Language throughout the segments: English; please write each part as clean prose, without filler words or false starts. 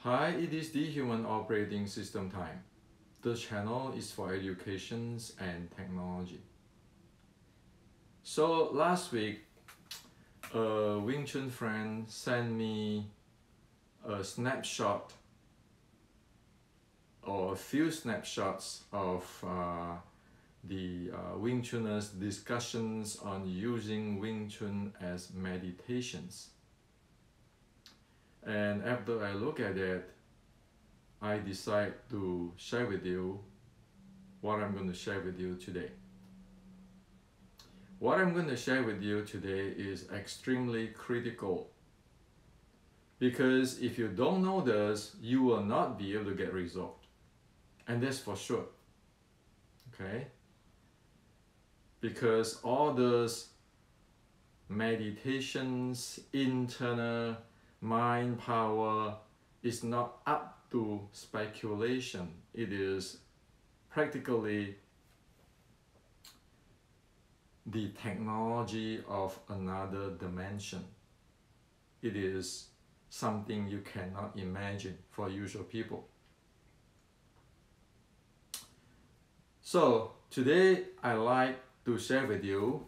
Hi, it is the Human Operating System time. The channel is for education and technology. So last week, a Wing Chun friend sent me a snapshot or a few snapshots of the Wing Chuners' discussions on using Wing Chun as meditations. And after I look at it, I decide to share with you what I'm going to share with you today. What I'm going to share with you today is extremely critical, because if you don't know this, you will not be able to get result, and that's for sure. Okay? Because all those meditations, internal mind power is not up to speculation. It is practically the technology of another dimension. It is something you cannot imagine for usual people. So today I like to share with you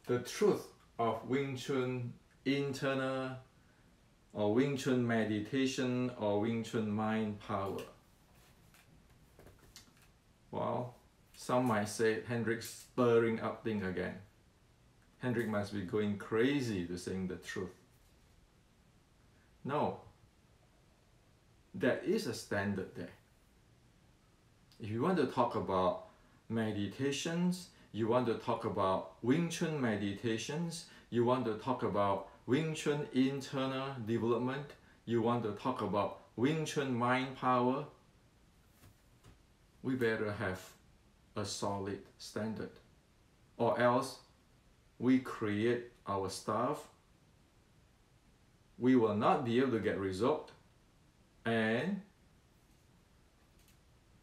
the truth of Wing Chun internal or Wing Chun meditation or Wing Chun mind power. Well, some might say Hendrik's stirring up thing again. Hendrik must be going crazy to saying the truth. No, there is a standard there. If you want to talk about meditations, you want to talk about Wing Chun meditations, you want to talk about Wing Chun internal development, you want to talk about Wing Chun mind power, we better have a solid standard, or else we create our stuff, we will not be able to get result, and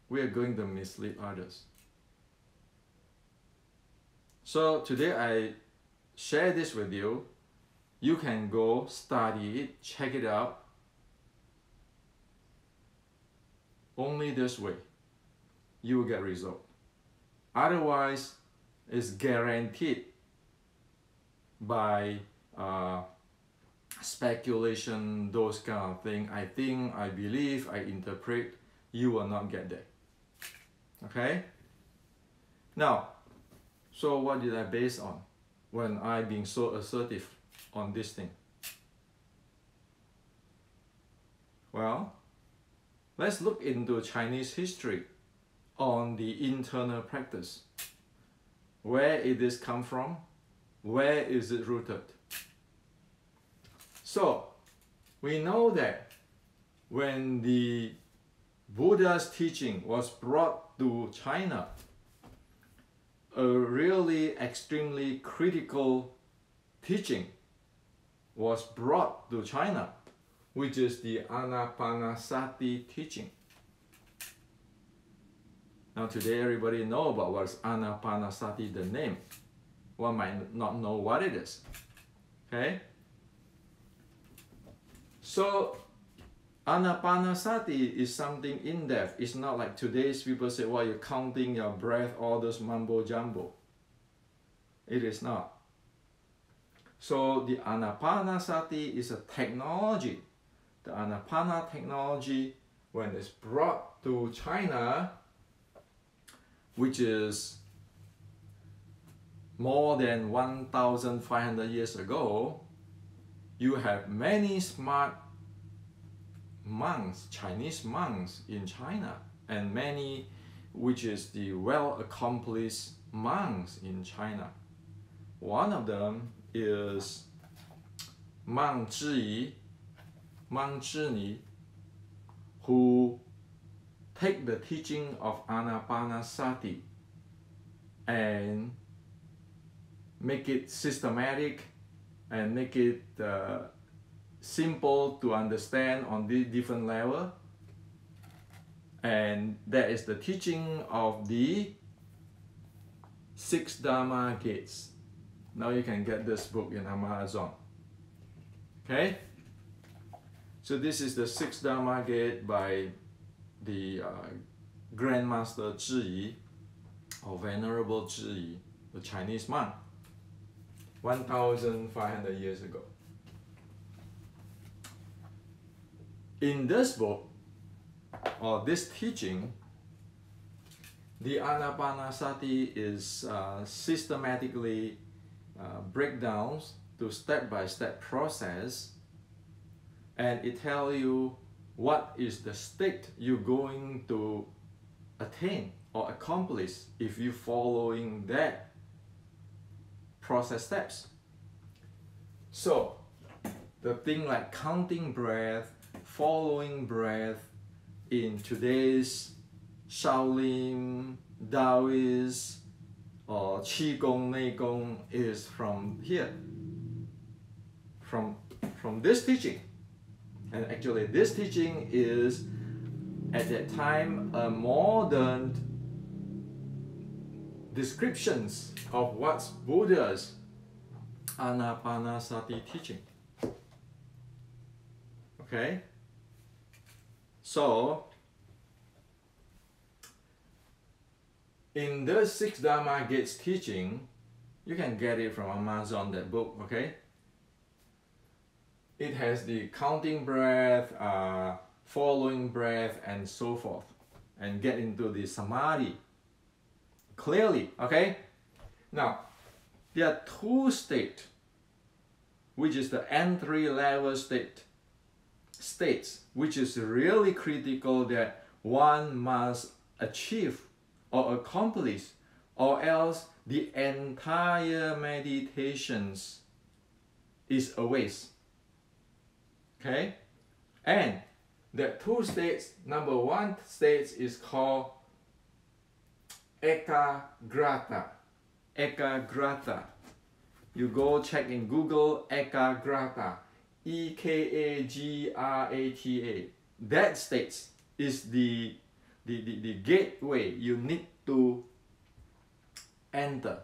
we are going to mislead others. So today I share this with you. You can go study it, check it out. Only this way you will get result. Otherwise, it's guaranteed by speculation, those kind of things. I think, I believe, I interpret, you will not get there. Okay? Now, so what did I base on when I being so assertive on this thing? Well, let's look into Chinese history on the internal practice. Where it is come from? Where is it rooted? So, we know that when the Buddha's teaching was brought to China, a really extremely critical teaching was brought to China, which is the Anapanasati teaching. Now today everybody know about what's Anapanasati, the name. One might not know what it is. Okay? So Anapanasati is something in-depth. It's not like today's people say, well, you're counting your breath, all this mumbo jumbo. It is not. So the Anapanasati is a technology. The Anapana technology, when it's brought to China, which is more than 1,500 years ago, you have many smart monks, Chinese monks in China, and many which is the well-accomplished monks in China. One of them is Monk Zhiyi, Monk Zhini, who take the teaching of Anapanasati and make it systematic and make it simple to understand on the different level. And that is the teaching of the Six Dharma Gates. Now you can get this book in Amazon. Okay? So this is the Six Dharma Gate by the Grandmaster Zhi, or Venerable Zhi, the Chinese monk, 1,500 years ago. In this book, or this teaching, the Anapanasati is systematically breakdowns to step-by-step process, and it tells you what is the state you're going to attain or accomplish if you're following that process steps. So the thing like counting breath, following breath in today's Shaolin, Taoist, or Qigong, Neigong is from here, from this teaching. And actually this teaching is at that time a modern descriptions of what's Buddha's Anapanasati teaching. Okay? So in the Six Dharma Gates teaching, you can get it from Amazon, that book, okay? It has the counting breath, following breath, and so forth, and get into the samadhi clearly, okay? Now, there are two states, which is the entry-level states, which is really critical that one must achieve or accomplish, or else the entire meditations is a waste. Okay? And the two states, number one state is called Ekagrata. Ekagrata. You go check in Google, Ekagrata. E-K-A-G-R-A-T-A. That state is the gateway you need to enter.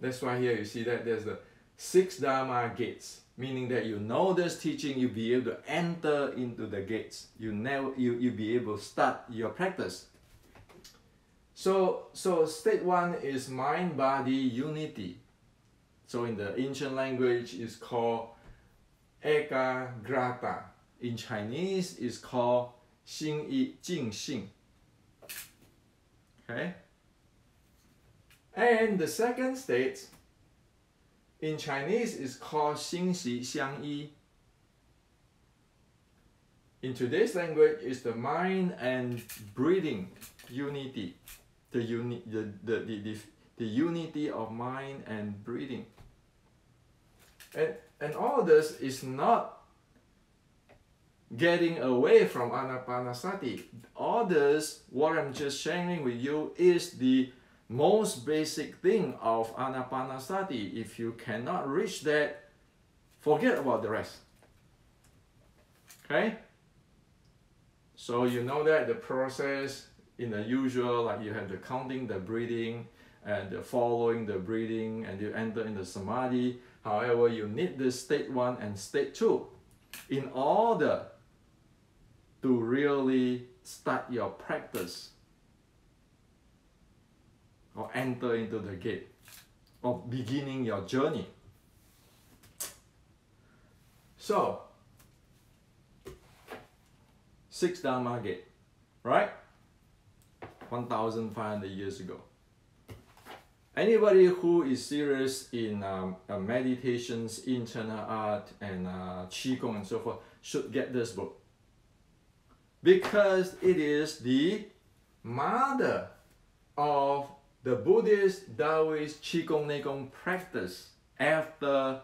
That's why here you see that there's the Six Dharma Gates, meaning that you know this teaching, you'll be able to enter into the gates. You'll be able to start your practice. So state one is mind-body unity. So in the ancient language, it's called Ekagrata. In Chinese, it's called 心一静性. Okay? And the second state in Chinese is called 心习相依. In today's language, is the mind and breathing unity. The unity of mind and breathing. And all this is not getting away from Anapanasati. All this, what I'm just sharing with you, is the most basic thing of Anapanasati. If you cannot reach that, forget about the rest. Okay? So you know that the process in the usual, like you have the counting, the breathing, and the following the breathing, and you enter in the samadhi. However, you need the state one and state two in order to really start your practice or enter into the gate of beginning your journey. So, Six Dharma Gate, right? 1,500 years ago. Anybody who is serious in meditations, internal art, and Qigong and so forth should get this book. Because it is the mother of the Buddhist, Taoist, Qigong, Neigong practice after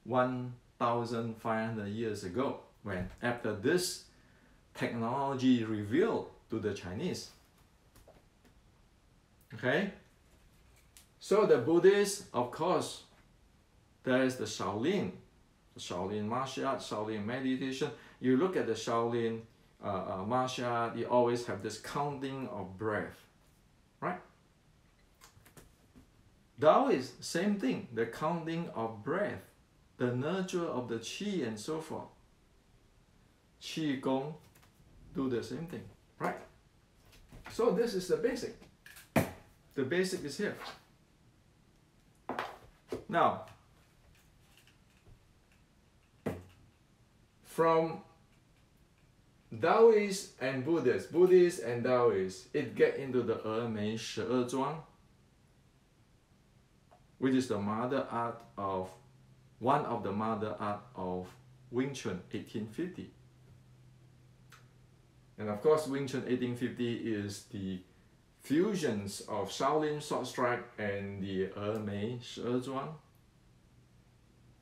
1,500 years ago, when after this technology revealed to the Chinese. Okay? So the Buddhists, of course, there is the Shaolin martial art, Shaolin meditation. You look at the Shaolin martial art, you always have this counting of breath, right? Taoist, same thing, the counting of breath, the nurture of the qi and so forth. Qi Gong do the same thing, right? So this is the basic. The basic is here. Now, from Taoists and Buddhists and Taoists, it get into the Mei Shi Zhuang, which is the mother art of, one of the mother art of Wing Chun 1850. And of course, Wing Chun 1850 is the fusions of Shaolin Short Strike and the Mei Shi Zhuang,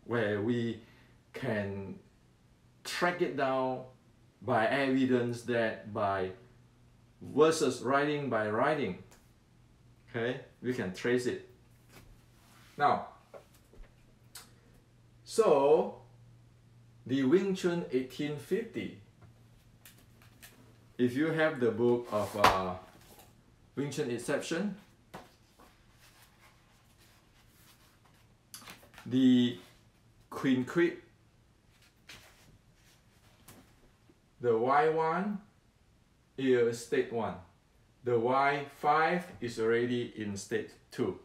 where we can track it down by evidence that by versus writing by writing, okay, we can trace it. Now, so the Wing Chun 1850, if you have the book of Wing Chun Inception, the Queen Quid, the Y1 is state 1. The Y5 is already in state 2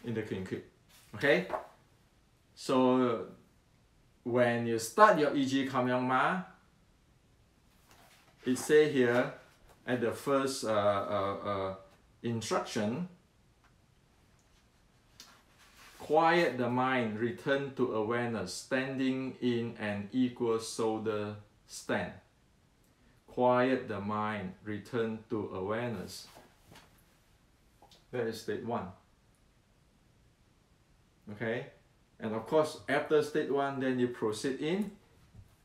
in the Queen Quid. Okay? So when you start your EG Kam Yong Ma, it says here at the first instruction, quiet the mind, return to awareness, standing in an equal shoulder stand. Quiet the mind, return to awareness. That is state 1. Okay? And of course, after state 1, then you proceed in,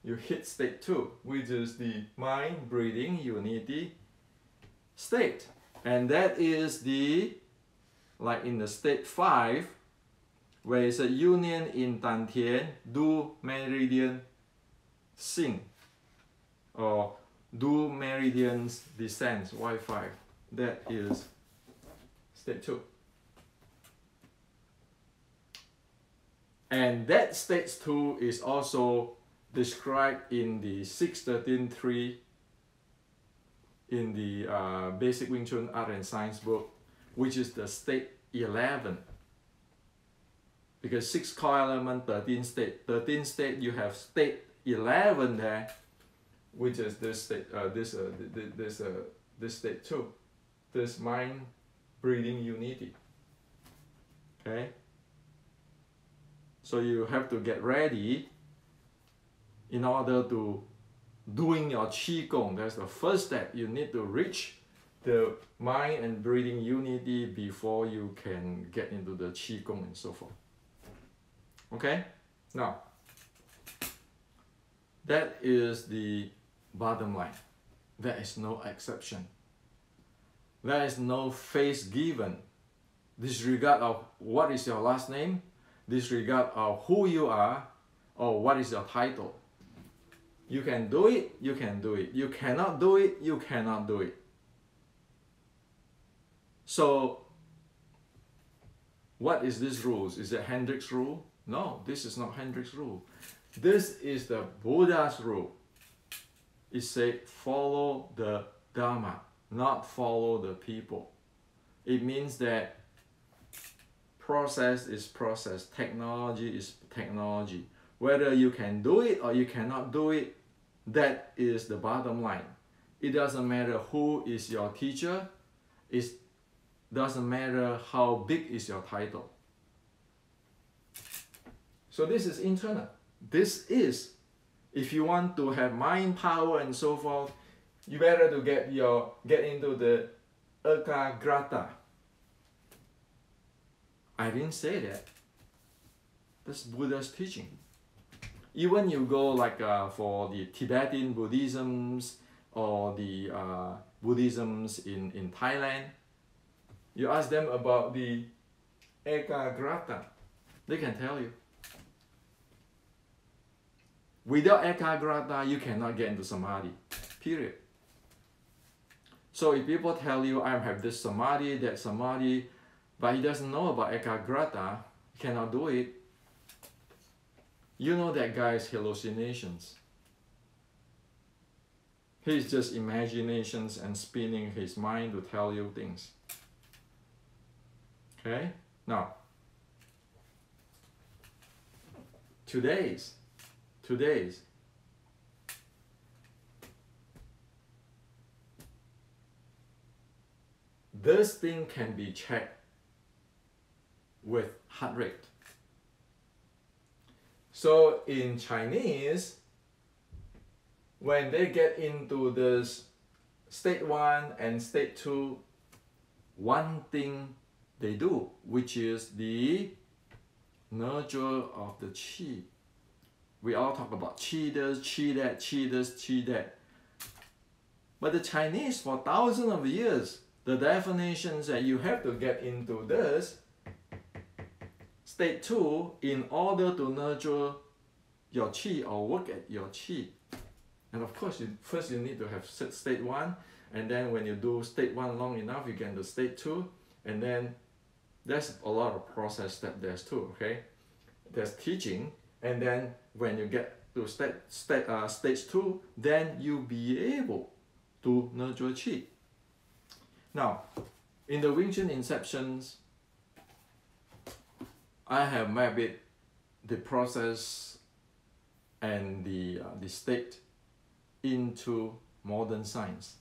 you hit state 2, which is the mind, breathing, unity state. And that is the, like in the state 5, where it's a union in Dantian, do meridian sing, or do meridians descends, Y5. That is state 2. And that stage 2 is also described in the 6.13.3 in the Basic Wing Chun Art and Science book, which is the state 11. Because 6 core element, 13 state. 13 state, you have state 11 there, which is this state, this state 2. This mind, breathing, unity. Okay? So you have to get ready in order to doing your Qi Gong. That's the first step. You need to reach the mind and breathing unity before you can get into the Qi Gong and so forth. Okay? Now, that is the bottom line. There is no exception. There is no face given. Disregard of what is your last name, disregard of who you are, or what is your title. You can do it, you can do it. You cannot do it, you cannot do it. So, what is this rules? Is it Hendrik's rule? No, this is not Hendrik's rule. This is the Buddha's rule. It says follow the Dharma, not follow the people. It means that process is process, technology is technology. Whether you can do it or you cannot do it, that is the bottom line. It doesn't matter who is your teacher. It doesn't matter how big is your title. So this is internal. This is, if you want to have mind power and so forth, you better to get into the ekagrata. I didn't say that. That's Buddha's teaching. Even you go like for the Tibetan Buddhisms or the Buddhisms in Thailand, you ask them about the ekagrata, they can tell you. Without ekagrata, you cannot get into samadhi, period. So if people tell you, I have this samadhi, that samadhi, but he doesn't know about ekagrata, he cannot do it, You know that guy's hallucinations. He's just imaginations and spinning his mind to tell you things. Okay? Now, today's, this thing can be checked with heart rate. So in Chinese, when they get into this state 1 and state 2, one thing they do, which is the nurture of the qi. We all talk about qi this, qi that, qi this, qi that. But the Chinese, for thousands of years, the definitions that you have to get into this state 2 in order to nurture your qi or work at your qi. And of course, first you need to have state 1, and then when you do state 1 long enough, you get into state 2, and then there's a lot of process step there too, okay? There's teaching, and then when you get to stage 2, then you'll be able to nurture qi. Now, in the Wing Chun Inceptions, I have mapped the process and the state into modern science,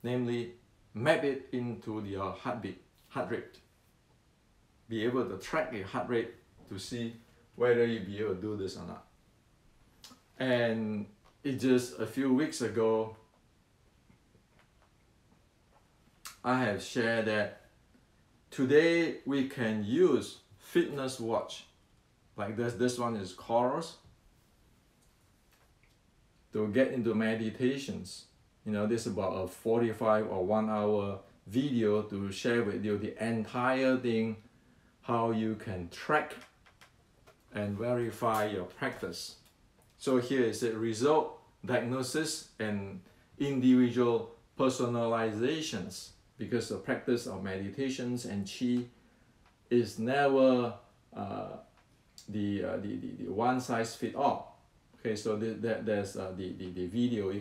namely map it into your heartbeat, heart rate. Be able to track your heart rate to see whether you'll be able to do this or not. And it just a few weeks ago, I have shared that today we can use fitness watch, like this one is Chorus, to get into meditations. You know, this is about a 45 or 1 hour video to share with you the entire thing, how you can track and verify your practice. So here is the result, diagnosis, and individual personalizations, because the practice of meditations and qi is never the one size fit all. Okay, so there's the video, you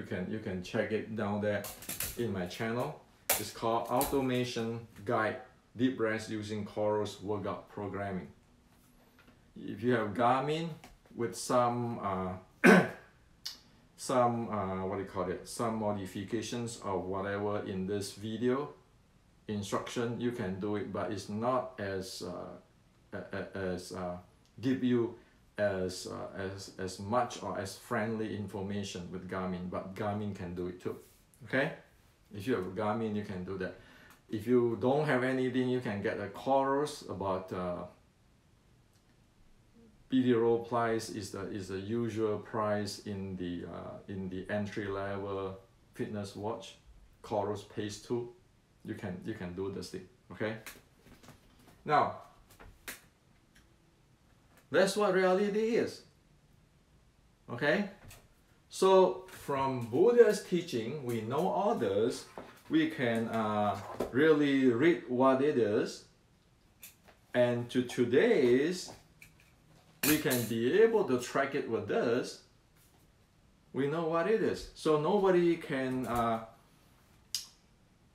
can check it down there in my channel. It's called Automation Guide Deep Breath Using Chorus Workout Programming. If you have Garmin with some some modifications of whatever in this video instruction, you can do it, but it's not as give you as much or as friendly information with Garmin, but Garmin can do it too. Okay, if you have a Garmin, you can do that. If you don't have anything, you can get a Chorus. About BD price is the usual price in the entry level fitness watch. Chorus Pace 2. You can do this thing. Okay. Now, that's what reality is. Okay. So from Buddha's teaching, we know all this. We can really read what it is, and to today's, we can be able to track it with this. We know what it is, so nobody can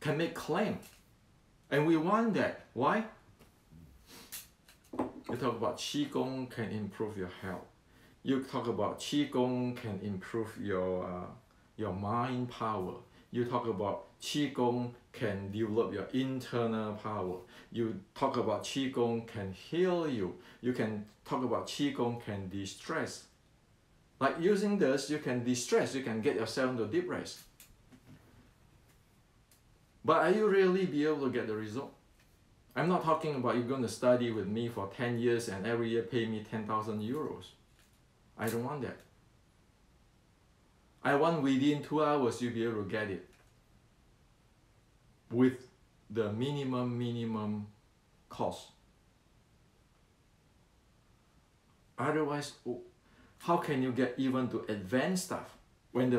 make claim, and we want that. Why? You talk about Qigong can improve your health. You talk about Qigong can improve your mind power. You talk about Qigong can develop your internal power. You talk about Qigong can heal you. You can talk about Qigong can de-stress. Like using this, you can de-stress, you can get yourself into deep rest. But are you really be able to get the result? I'm not talking about you're going to study with me for 10 years and every year pay me 10,000 euros. I don't want that. I want within 2 hours you'll be able to get it with the minimum cost. Otherwise, how can you get even to advanced stuff when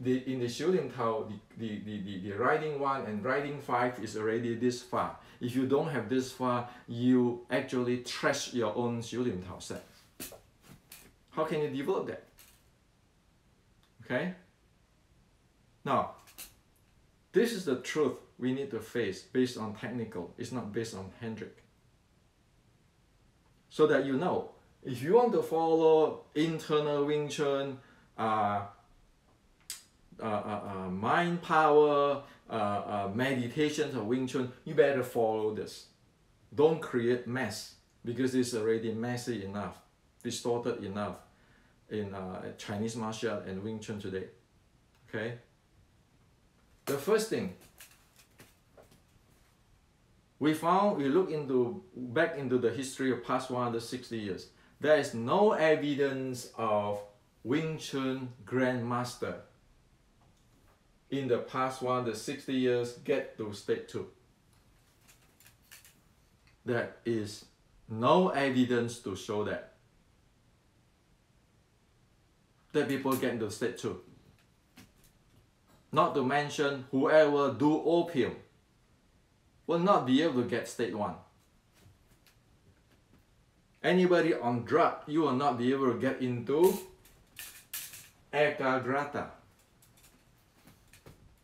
in the Xiulin Tao, the riding 1 and riding 5 is already this far. If you don't have this far, you actually trash your own Xiulin Tao set. How can you develop that? Okay? Now, this is the truth we need to face based on technical. It's not based on Hendrik. So that you know, if you want to follow internal Wing Chun, mind power, meditations of Wing Chun, you better follow this. Don't create mess, because it's already messy enough, distorted enough in Chinese martial art and Wing Chun today. Okay? The first thing, we look back into the history of past 160 years. There is no evidence of Wing Chun Grandmaster in the past 160 years get to state 2. There is no evidence to show that people get into state 2. Not to mention, whoever do opium will not be able to get state 1. Anybody on drug, you will not be able to get into ekagrata.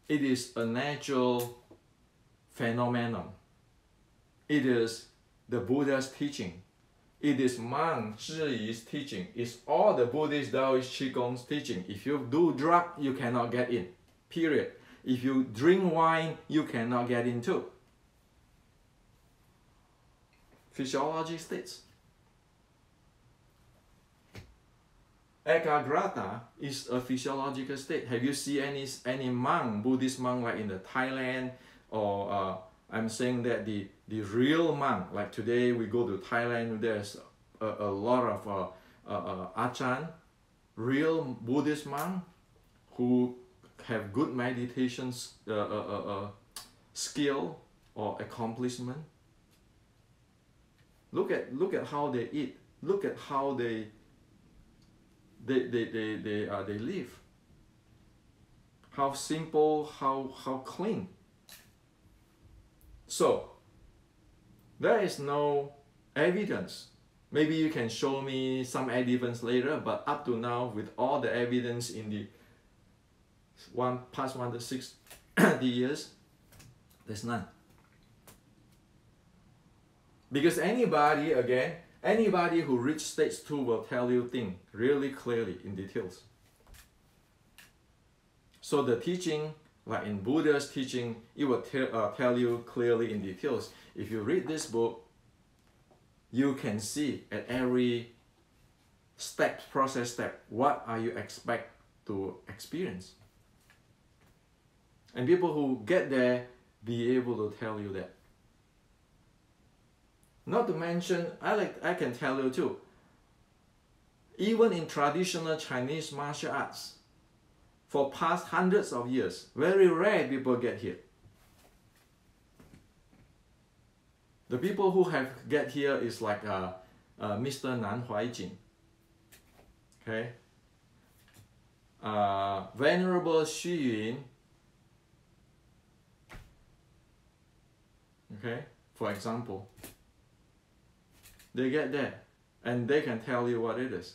It is a natural phenomenon. It is the Buddha's teaching. It is Man Zhiyi's teaching. It's all the Buddhist Taoist Qigong's teaching. If you do drug, you cannot get in. Period. If you drink wine, you cannot get in too. Physiology states. Ekagrata is a physiological state. Have you seen any monk, Buddhist monk, like in the Thailand, or I'm saying that the real monk, like today we go to Thailand, there's a lot of achan, real Buddhist monk who have good meditations skill or accomplishment. Look at how they eat. Look at how they live. How simple, how clean. So there is no evidence. Maybe you can show me some evidence later, but up to now, with all the evidence in the past 160 years, there's none. Because anybody who reaches stage 2 will tell you things really clearly in details. So the teaching, like in Buddha's teaching, it will tell you clearly in details. If you read this book, you can see at every process step, what are you expect to experience. And people who get there be able to tell you that. Not to mention, I can tell you too, even in traditional Chinese martial arts, for past hundreds of years, very rare people get here. The people who have get here is like Mr. Nan Huaijin, okay, Venerable Xu Yun, okay, for example. They get there and they can tell you what it is.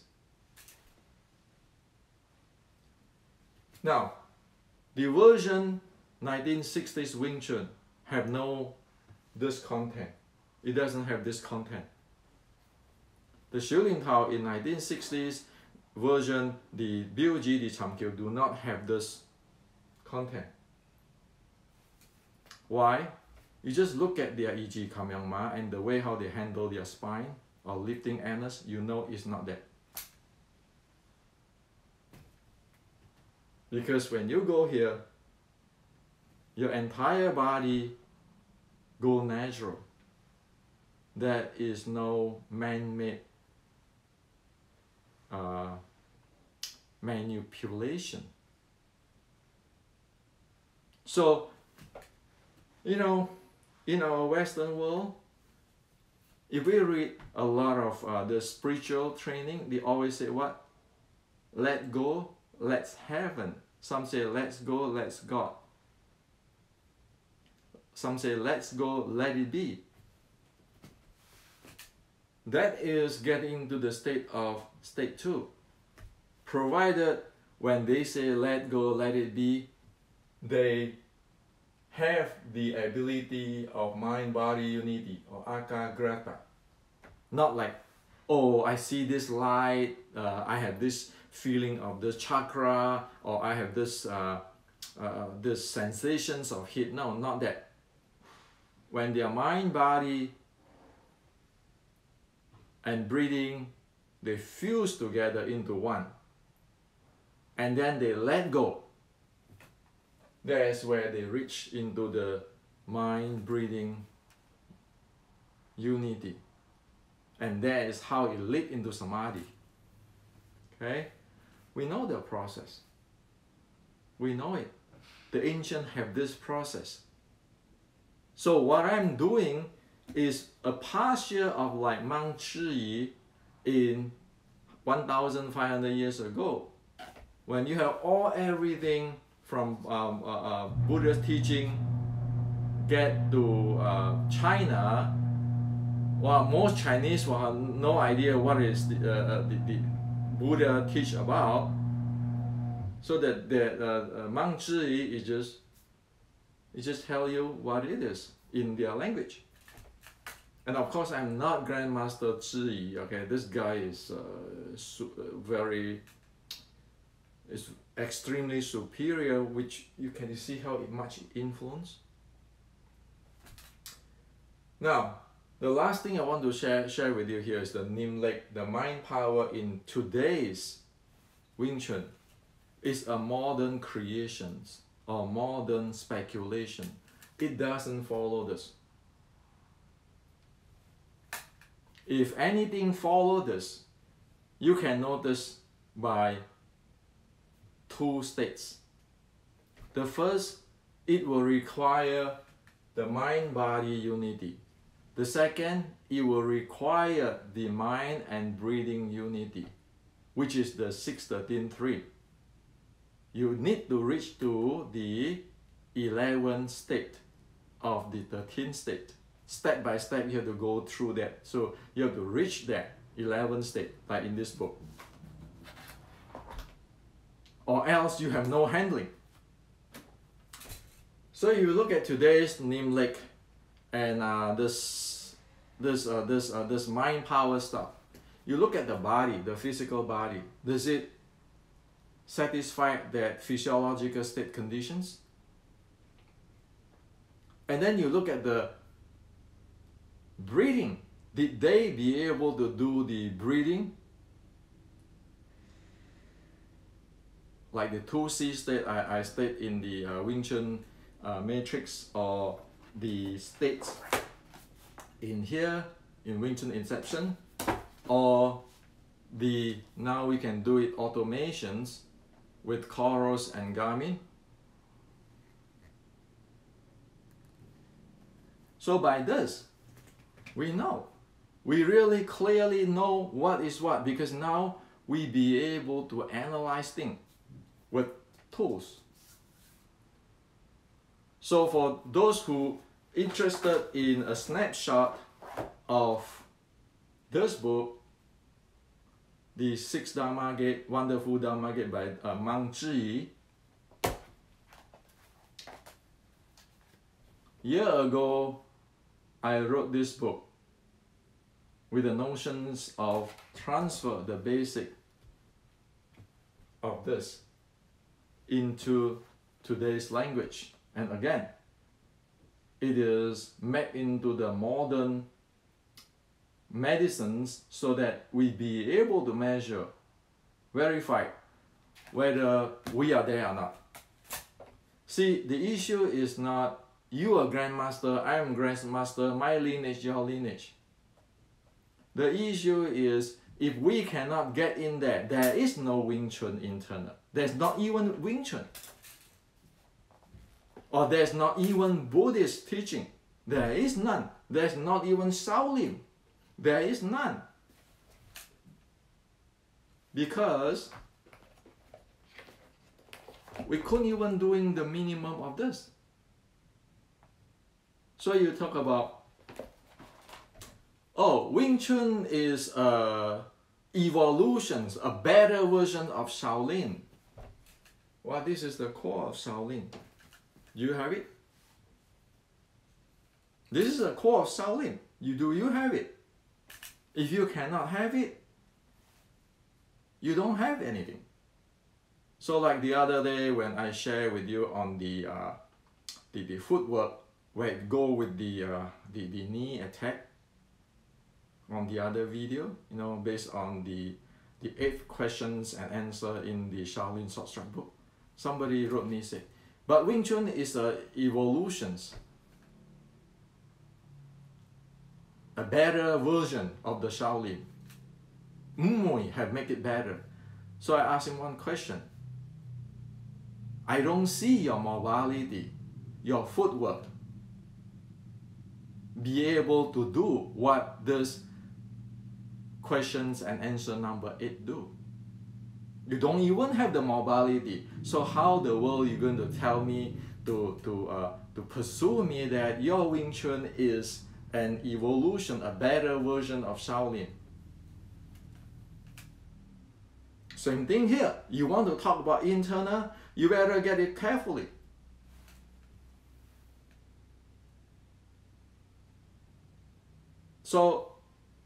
Now, the version 1960s Wing Chun have this content. It doesn't have this content. The Xiulin Tao in 1960s version, the Biuji, the Chamkyo do not have this content. Why? You just look at their E.G. Kamyang Ma and the way how they handle their spine or lifting anus, you know it's not that. Because when you go here, your entire body go natural. There is no man-made manipulation. So, you know, in our Western world, if we read a lot of the spiritual training, they always say what? Let go, let's heaven. Some say let's go, let's God. Some say let's go, let it be. That is getting to the state 2. provided when they say let go, let it be, they have the ability of mind-body unity, or akagrata. Not like, oh, I see this light, I have this feeling of this chakra, or I have this this sensations of heat. No, not that. When their mind, body, and breathing, they fuse together into one, and then they let go. That's where they reach into the mind, breathing unity. And that is how it leads into samadhi. Okay? We know the process. We know it. The ancients have this process. So what I'm doing is a posture of like Mount Zhiyi in 1,500 years ago. When you have everything from Buddha's teaching get to China, well, most Chinese will have no idea what is the Buddha teach about. So that Mount Zhiyi is just tell you what it is in their language. And of course, I'm not Grandmaster Zhiyi. Okay, this guy is is extremely superior, which you can see how much influence. Now, the last thing I want to share with you here is the Nimlek, the mind power in today's Wing Chun is a modern creation or modern speculation. It doesn't follow this. If anything follow this, you can notice by two states. The first, it will require the mind-body unity. The second, it will require the mind and breathing unity, which is the 6-13-3. You need to reach to the 11th state of the 13th state. Step by step, you have to go through that. So you have to reach that 11th state, like in this book. Or else you have no handling. So you look at today's Nimlek and this mind power stuff. You look at the body, the physical body. Does it satisfy that physiological state conditions? And then you look at the breathing. Did they be able to do the breathing? Like the 2C state I state in the Wing Chun matrix, or the states in here in Wing Chun Inception, or the now we can do it automations with Koros and Garmin. So by this, we really clearly know what is what, because now we be able to analyze things with tools. So for those who interested in a snapshot of this book, the Six Dharma Gate, Wonderful Dharma Gate by Mount Zhiyi, year ago, I wrote this book with the notions of transfer the basic of this into today's language. And again, it is made into the modern medicines so that we be able to measure, verify whether we are there or not. See, the issue is not you are grandmaster, I am grandmaster, my lineage, your lineage. The issue is if we cannot get in there, there is no Wing Chun internal. There's not even Wing Chun. Or there's not even Buddhist teaching. There is none. There's not even Shaolin. There is none. Because we couldn't even doing the minimum of this. So you talk about, oh, Wing Chun is evolutions, a better version of Shaolin. Well, this is the core of Shaolin. Do you have it? This is the core of Shaolin. Do you have it? If you cannot have it, you don't have anything. So like the other day when I shared with you on the footwork, where it go with the knee attack on the other video, you know, based on the 8 questions and answer in the Shaolin Short Strike book. Somebody wrote me say, but Wing Chun is a evolutions, a better version of the Shaolin. Mui have made it better. So I asked him one question. I don't see your mobility, your footwork, be able to do what this questions and answer number 8 do. You don't even have the mobility. So how the world you going to tell me to pursue me that your Wing Chun is an evolution, a better version of Shaolin? Same thing here. You want to talk about internal, you better get it carefully. So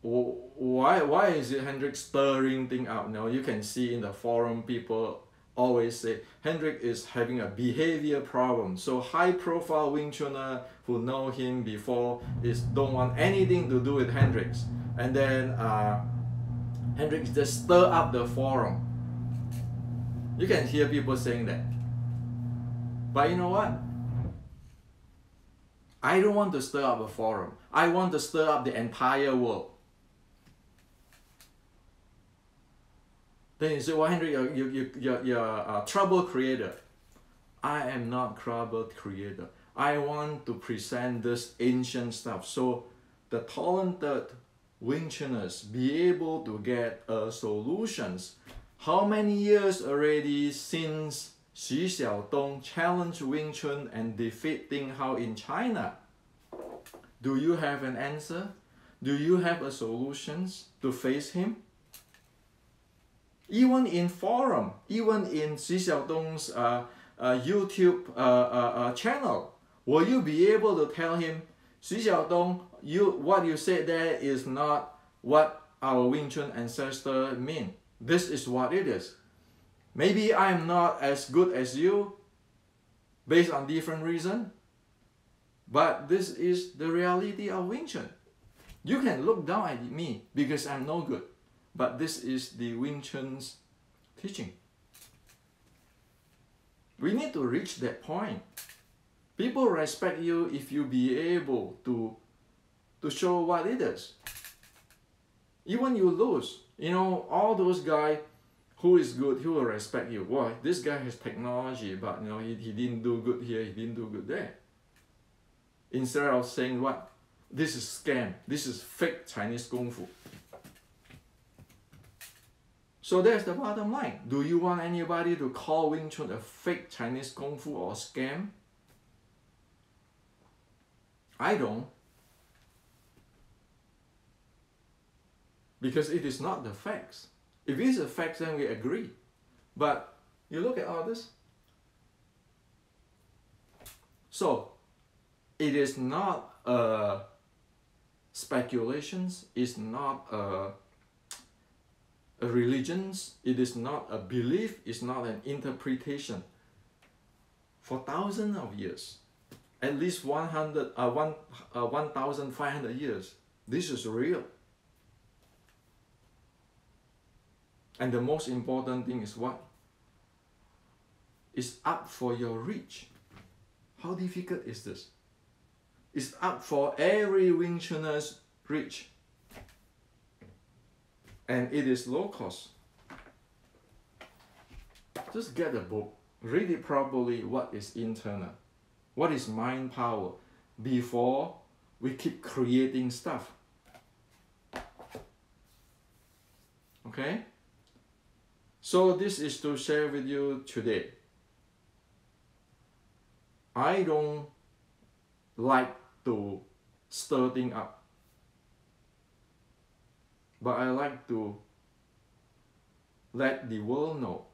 why is it Hendrik stirring thing out? Now you can see in the forum people always say Hendrik is having a behavior problem. So high profile Wing Chuner who know him before don't want anything to do with Hendrix. And then Hendrik just stir up the forum. You can hear people saying that. But you know what? I don't want to stir up a forum. I want to stir up the entire world. Then you say, well, Hendrik, you're a trouble creator. I am not trouble creator. I want to present this ancient stuff so the talented Wing Chuners be able to get solutions. How many years already since Xu Xiaodong challenged Wing Chun and defeat Ding Hao in China? Do you have an answer? Do you have a solutions to face him? Even in forum, even in Xu Xiaodong's YouTube channel, will you be able to tell him, Xu Xiaodong, what you said there is not what our Wing Chun ancestor mean. This is what it is. Maybe I am not as good as you based on different reason, but this is the reality of Wing Chun. You can look down at me because I'm no good, but this is the Wing Chun's teaching. We need to reach that point. People respect you if you be able to show what it is. Even you lose, you know, all those guys who is good, he will respect you. Why? This guy has technology, but you know, he didn't do good here, he didn't do good there. Instead of saying what? This is scam, this is fake Chinese Kung Fu. So that's the bottom line. Do you want anybody to call Wing Chun a fake Chinese Kung Fu or scam? I don't. Because it is not the facts. If it is a fact, then we agree. But you look at all this. So it is not speculations, it's not a religions, it is not a belief, it's not an interpretation. For thousands of years, at least 1,500 years, this is real. And the most important thing is what? It's up for your reach. How difficult is this? It's up for every Wing Chuner's reach. And it is low cost. Just get a book, read it properly, what is internal, what is mind power, before we keep creating stuff. Okay? So this is to share with you today. I don't like to stir things up, but I like to let the world know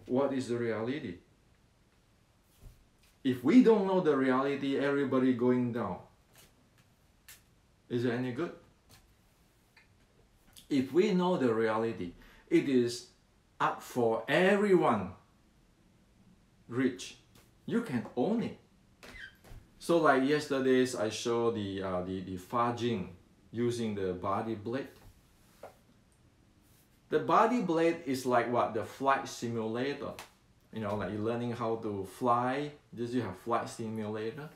what is the reality. If we don't know the reality, everybody going down, is it any good? If we know the reality, it is up for everyone reach. You can own it. So like yesterday's, I showed the fudging using the body blade. The body blade is like what? The flight simulator. You know, like you're learning how to fly. Just you have flight simulator.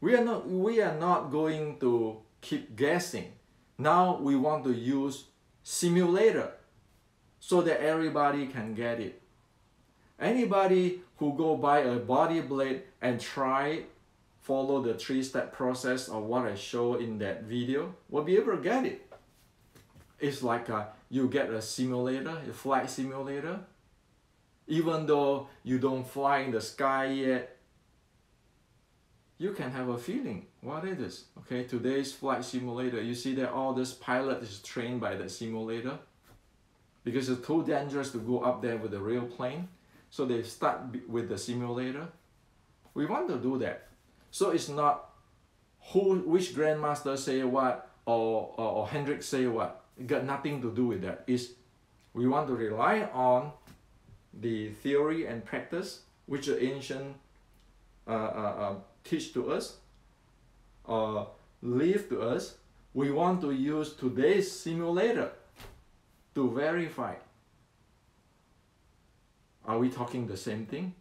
We are not going to keep guessing. Now we want to use simulator so that everybody can get it. Anybody who go buy a body blade and try follow the 3-step process of what I show in that video will be able to get it. It's like you get a simulator, a flight simulator. Even though you don't fly in the sky yet, you can have a feeling what it is. Okay, today's flight simulator, you see that all this pilot is trained by the simulator because it's too dangerous to go up there with a real plane. So they start with the simulator. We want to do that. So it's not which grandmaster say what or Hendrik say what. It got nothing to do with that. It's we want to rely on the theory and practice which the ancient teach to us or leave to us. We want to use today's simulator to verify. Are we talking the same thing?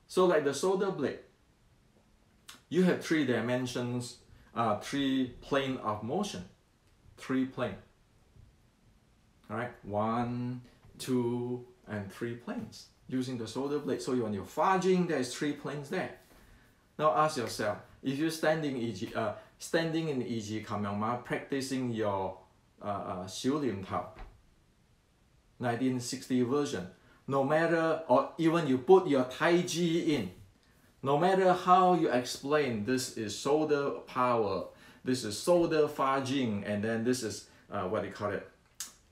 So like the shoulder blade, you have 3 dimensions, 3 plane of motion, 3 plane. All right, 1, 2, and 3 planes using the shoulder blade. So when you're fudging, there's 3 planes there. Now ask yourself, if you're standing in 二字琴用嘛 practicing your 小念頭 1960 version, no matter, or even you put your Tai Chi in, no matter how you explain this is shoulder power, this is shoulder fudging, and then this is what they call it,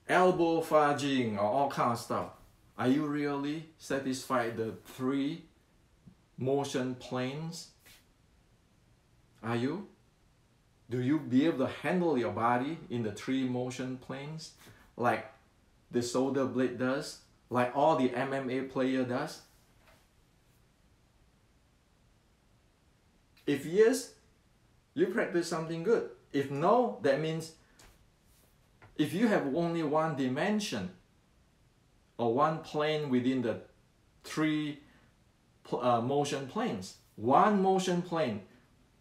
elbow fudging, or all kind of stuff. Are you really satisfied the 3 motion planes? Are you? Do you be able to handle your body in the 3 motion planes like the shoulder blade does, like all the MMA player does? If yes, you practice something good. If no, that means if you have only 1 dimension or 1 plane within the 3 motion planes, 1 motion plane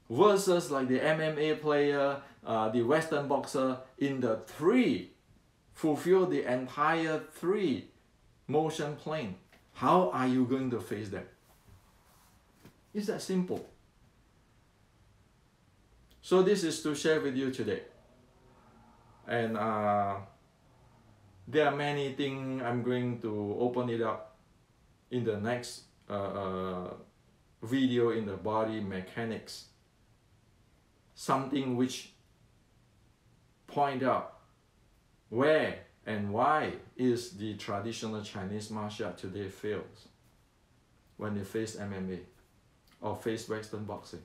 versus like the MMA player, the Western boxer in the 3, fulfill the entire 3 motion plane. How are you going to face them? It's that simple. So this is to share with you today. And there are many things I'm going to open it up in the next video in the body mechanics. Something which point out where and why is the traditional Chinese martial art today fails when they face MMA or face Western boxing.